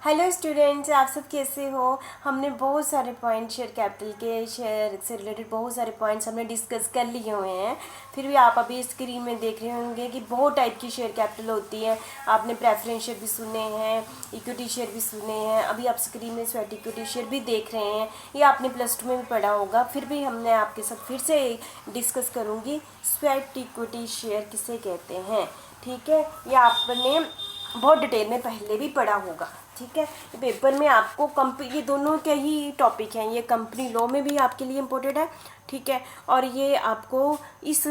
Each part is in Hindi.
हेलो स्टूडेंट्स, आप सब कैसे हो। हमने बहुत सारे पॉइंट शेयर कैपिटल के शेयर से रिलेटेड बहुत सारे पॉइंट्स हमने डिस्कस कर लिए हुए हैं। फिर भी आप अभी स्क्रीन में देख रहे होंगे कि बहुत टाइप की शेयर कैपिटल होती है। आपने प्रेफरेंस शेयर भी सुने हैं, इक्विटी शेयर भी सुने हैं, अभी आप स्क्रीन में स्वेट इक्विटी शेयर भी देख रहे हैं। ये आपने +2 में भी पढ़ा होगा। फिर भी हमने आपके साथ फिर से डिस्कस करूँगी स्वेट इक्विटी शेयर किसे कहते हैं। ठीक है, ये आपने बहुत डिटेल में पहले भी पढ़ा होगा। ठीक है, पेपर में आपको ये दोनों के ही टॉपिक हैं। ये कंपनी लॉ में भी आपके लिए इम्पोर्टेंट है। ठीक है, और ये आपको इस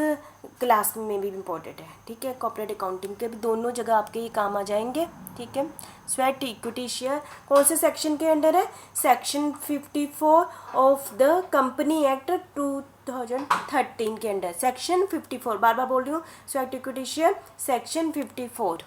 क्लास में भी इम्पोर्टेंट है। ठीक है, कॉर्पोरेट अकाउंटिंग के भी दोनों जगह आपके ये काम आ जाएंगे। ठीक है, स्वेट इक्विटी शेयर कौन से सेक्शन के अंडर है? Section 54 of the company act 2013 के अंडर। सेक्शन 54, बार बार बोल रही हूँ, sweat equity share section 54।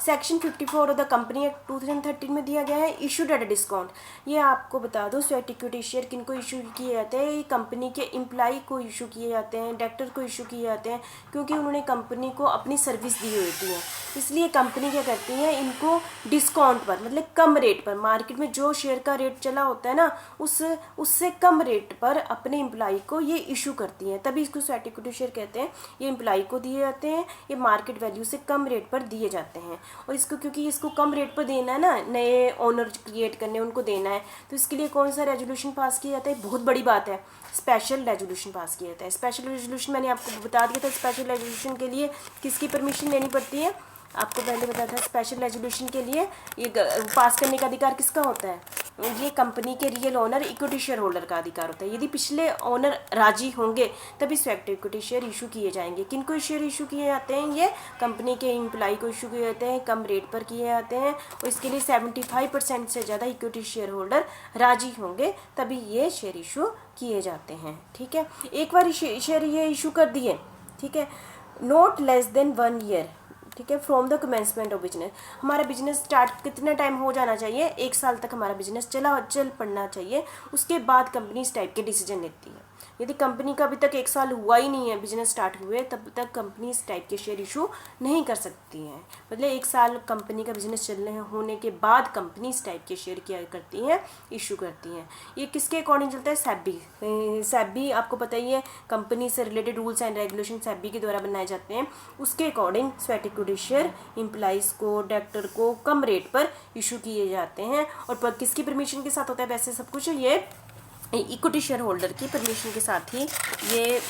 Section 54 of the company act 2013 में दिया गया है। इशूड एट डिस्काउंट, ये आपको बता दो स्वेट इक्विटी शेयर किनको इशू किए जाते हैं? ये कंपनी के एम्प्लॉय को इशू किए जाते हैं, डायरेक्टर को इशू किए जाते हैं, क्योंकि उन्होंने कंपनी को अपनी सर्विस दी होती है। इसलिए कंपनी क्या करती है, इनको डिस्काउंट पर, मतलब कम रेट पर, मार्केट में जो शेयर का रेट चला होता है ना, उससे कम रेट पर अपने एम्प्लॉय को ये इशू करती हैं, तभी इसको स्वेट इक्विटी शेयर कहते हैं। ये एम्प्लॉय को दिए जाते हैं, ये मार्केट वैल्यू से कम रेट पर दिए जाते हैं। और इसको क्योंकि इसको कम रेट पर देना है ना, नए ओनर क्रिएट करने, उनको देना है, तो इसके लिए कौन सा रेजोल्यूशन पास किया जाता है? बहुत बड़ी बात है, स्पेशल रेजोल्यूशन पास किया जाता है। स्पेशल रेजोल्यूशन मैंने आपको बता दिया था। स्पेशल रेजोल्यूशन के लिए किसकी परमिशन लेनी पड़ती है? आपको पहले बताया था, स्पेशल रेजोल्यूशन के लिए ये पास करने का अधिकार किसका होता है? ये कंपनी के real owner equity share holder का अधिकार होता है। यदि पिछले ओनर राजी होंगे तभी स्वेट इक्विटी शेयर इशू किए जाएंगे। किनको शेयर इशू किए जाते हैं? ये कंपनी के एम्प्लॉय को इशू किए जाते हैं, कम रेट पर किए जाते हैं, और इसके लिए 75% से ज़्यादा इक्विटी शेयर होल्डर राजी होंगे तभी ये शेयर इशू किए जाते हैं। ठीक है, एक बार शेयर ये इशू कर दिए, ठीक है, नॉट लेस देन 1 ईयर, ठीक है, from the commencement of business. हमारा बिजनेस स्टार्ट कितना टाइम हो जाना चाहिए? 1 साल तक हमारा बिजनेस चल पड़ना चाहिए। उसके बाद कंपनी इस टाइप के डिसीजन लेती है। यदि कंपनी का अभी तक 1 साल हुआ ही नहीं है, बिजनेस स्टार्ट हुए, तब तक कंपनी इस टाइप के शेयर इशू नहीं कर सकती है। मतलब 1 साल कंपनी का बिजनेस चलने होने के बाद कंपनी इस टाइप के शेयर क्या करती हैं? इशू करती हैं। ये किसके अकॉर्डिंग चलता है? सेबी। सेबी आपको पता ही है, कंपनी से related rules and regulation SEBI के द्वारा बनाए जाते हैं। उसके according sweat equity share employees को, डायरेक्टर को कम रेट पर इशू किए जाते हैं। और किसकी परमिशन के साथ होता है? वैसे सब कुछ ये इक्विटी शेयर होल्डर की परमिशन के साथ ही ये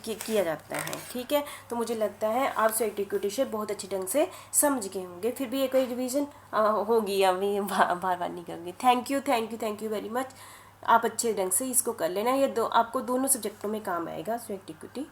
किया जाता है। ठीक है, तो मुझे लगता है आप स्वेट इक्विटी शेयर बहुत अच्छे ढंग से समझ गए होंगे। फिर भी ये कोई रिवीजन होगी, अभी बार बार नहीं करूँगी। Thank you very much. आप अच्छे ढंग से इसको कर लेना। ये आपको दोनों सब्जेक्टों में काम आएगा स्वेट इक्विटी